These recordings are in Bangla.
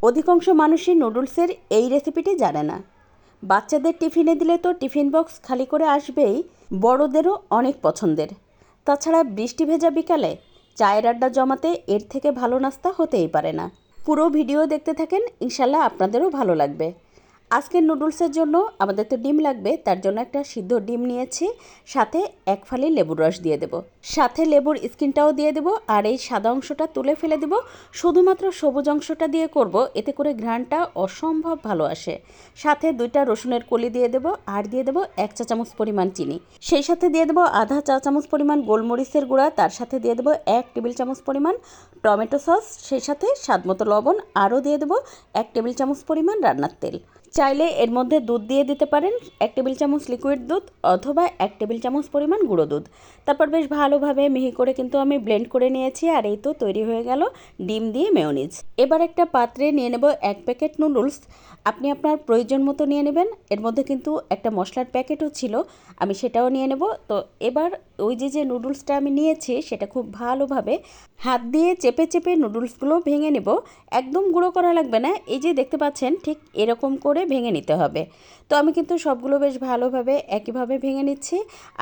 অধিকাংশ মানুষই নুডলসের এই রেসিপিটি জানে না। বাচ্চাদের টিফিনে দিলে তো টিফিন বক্স খালি করে আসবেই, বড়দেরও অনেক পছন্দের। তাছাড়া বৃষ্টি ভেজা বিকালে চায়ের আড্ডা জমাতে এর থেকে ভালো নাস্তা হতেই পারে না। পুরো ভিডিও দেখতে থাকেন, ইনশাল্লাহ আপনাদেরও ভালো লাগবে। আজকের নুডলসের জন্য আমাদের তো ডিম লাগবে, তার জন্য একটা সিদ্ধ ডিম নিয়েছি, সাথে এক ফালি লেবুর রস দিয়ে দেব, সাথে লেবুর স্কিনটাও দিয়ে দেব, আর এই সাদা অংশটা তুলে ফেলে দেব। শুধুমাত্র সবুজ অংশটা দিয়ে করব, এতে করে ঘ্রাণটা অসম্ভব ভালো আসে। সাথে 2টা রসুনের কলি দিয়ে দেব, আর দিয়ে দেব 1 চা চামচ পরিমাণ চিনি, সেই সাথে দিয়ে দেব আধা চা চামচ পরিমাণ গোলমরিচের গুঁড়া, তার সাথে দিয়ে দেব 1 টেবিল চামচ পরিমাণ টমেটো সস, সেই সাথে স্বাদমতো লবণ, আরও দিয়ে দেব 1 টেবিল চামচ পরিমাণ রান্নার তেল। চাইলে এর মধ্যে দুধ দিয়ে দিতে পারেন, 1 টেবিল চামচ লিকুইড দুধ অথবা 1 টেবিল চামচ পরিমাণ গুঁড়ো দুধ। তারপর বেশ ভালোভাবে মিহি করে কিন্তু আমি ব্লেন্ড করে নিয়েছি, আর এই তো তৈরি হয়ে গেল ডিম দিয়ে মেয়োনিজ। এবার একটা পাত্রে নিয়ে নেব 1 প্যাকেট নুডলস। আপনি আপনার প্রয়োজন মতো নিয়ে নেবেন। এর মধ্যে কিন্তু একটা মশলার প্যাকেটও ছিল, আমি সেটাও নিয়ে নেব। তো এবার ওই যে নুডলসটা আমি নিয়েছি সেটা খুব ভালোভাবে হাত দিয়ে চেপে চেপে নুডলসগুলো ভেঙে নেব। একদম গুঁড়ো করা লাগবে না, এই যে দেখতে পাচ্ছেন ঠিক এরকম করে ভেঙে নিতে হবে। তো আমি কিন্তু সবগুলো বেশ ভালোভাবে একইভাবে ভেঙে নিচ্ছি।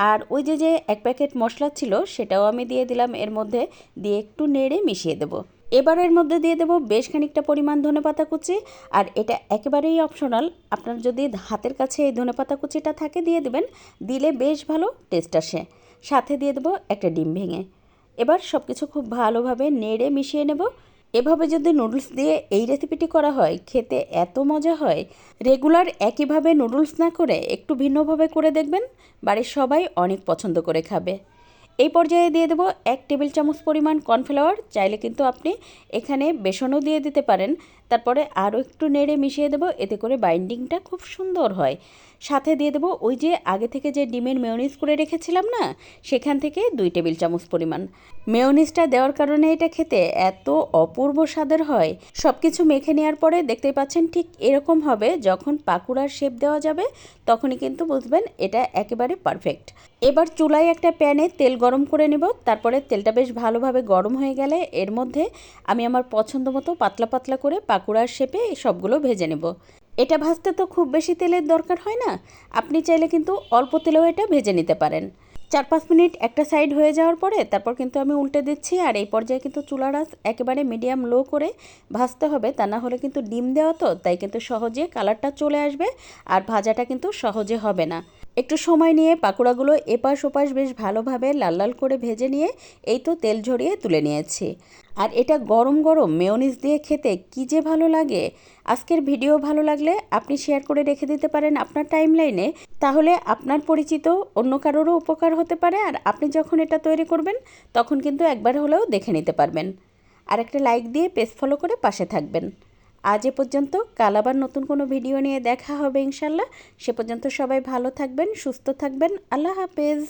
আর ওই যে 1 প্যাকেট মশলা ছিল সেটাও আমি দিয়ে দিলাম এর মধ্যে, দিয়ে একটু নেড়ে মিশিয়ে দেব। এবার এর মধ্যে দিয়ে দেব বেশ খানিকটা পরিমাণ ধনেপাতা কুচি, আর এটা একেবারেই অপশনাল। আপনার যদি হাতের কাছে এই ধনেপাতা কুচিটা থাকে দিয়ে দেবেন, দিলে বেশ ভালো টেস্ট আসে। সাথে দিয়ে দেব একটা ডিম ভেঙে। এবার সব কিছু খুব ভালোভাবে নেড়ে মিশিয়ে নেব। এভাবে যদি নুডলস দিয়ে এই রেসিপিটি করা হয়, খেতে এত মজা হয়। রেগুলার একইভাবে নুডলস না করে একটু ভিন্নভাবে করে দেখবেন, বাড়ির সবাই অনেক পছন্দ করে খাবে। এই পর্যায়ে দিয়ে দেবো 1 টেবিল চামচ পরিমাণ কর্নফ্লাওয়ার, চাইলে কিন্তু আপনি এখানে বেসনও দিয়ে দিতে পারেন। তারপরে আরও একটু নেড়ে মিশিয়ে দেবো, এতে করে বাইন্ডিংটা খুব সুন্দর হয়। সাথে দিয়ে দেবো ওই যে আগে থেকে যে ডিমের মেয়োনিজ করে রেখেছিলাম না, সেখান থেকে 2 টেবিল চামচ পরিমাণ। মেয়োনিজটা দেওয়ার কারণে এটা খেতে এত অপূর্ব স্বাদের হয়। সব কিছু মেখে নেওয়ার পরে দেখতেই পাচ্ছেন ঠিক এরকম হবে। যখন পাকুড়ার শেপ দেওয়া যাবে তখনই কিন্তু বুঝবেন এটা একেবারে পারফেক্ট। এবার চুলায় একটা প্যানে তেল গরম করে নেব। তারপরে তেলটা বেশ ভালোভাবে গরম হয়ে গেলে এর মধ্যে আমি আমার পছন্দ মতো পাতলা পাতলা করে পাকুড়ার শেপে সবগুলো ভেজে নেব। এটা ভাজতে তো খুব বেশি তেলের দরকার হয় না, আপনি চাইলে কিন্তু অল্প তেলেও এটা ভেজে নিতে পারেন। 4-5 মিনিট একটা সাইড হয়ে যাওয়ার পরে তারপর কিন্তু আমি উল্টে দিচ্ছি, আর এই পর্যায়ে কিন্তু চুলার আঁচ একেবারে মিডিয়াম লো করে ভাজতে হবে, তা না হলে কিন্তু ডিম দেওয়া তো, তাই কিন্তু সহজে কালারটা চলে আসবে আর ভাজাটা কিন্তু সহজে হবে না। একটু সময় নিয়ে পাকোড়াগুলো এপাশ ওপাশ বেশ ভালোভাবে লাল লাল করে ভেজে নিয়ে এই তো তেল ঝরিয়ে তুলে নিয়েছি। আর এটা গরম গরম মেয়োনিজ দিয়ে খেতে কী যে ভালো লাগে। আজকের ভিডিও ভালো লাগলে আপনি শেয়ার করে রেখে দিতে পারেন আপনার টাইমলাইনে, তাহলে আপনার পরিচিত অন্য কারোরও উপকার হতে পারে। আর আপনি যখন এটা তৈরি করবেন তখন কিন্তু একবার হলেও দেখে নিতে পারবেন। আর একটা লাইক দিয়ে পেজ ফলো করে পাশে থাকবেন। আজ এ পর্যন্ত, কাল আবার নতুন কোনো ভিডিও নিয়ে দেখা হবে ইনশাল্লাহ। সে পর্যন্ত সবাই ভালো থাকবেন, সুস্থ থাকবেন। আল্লাহ হাফেজ।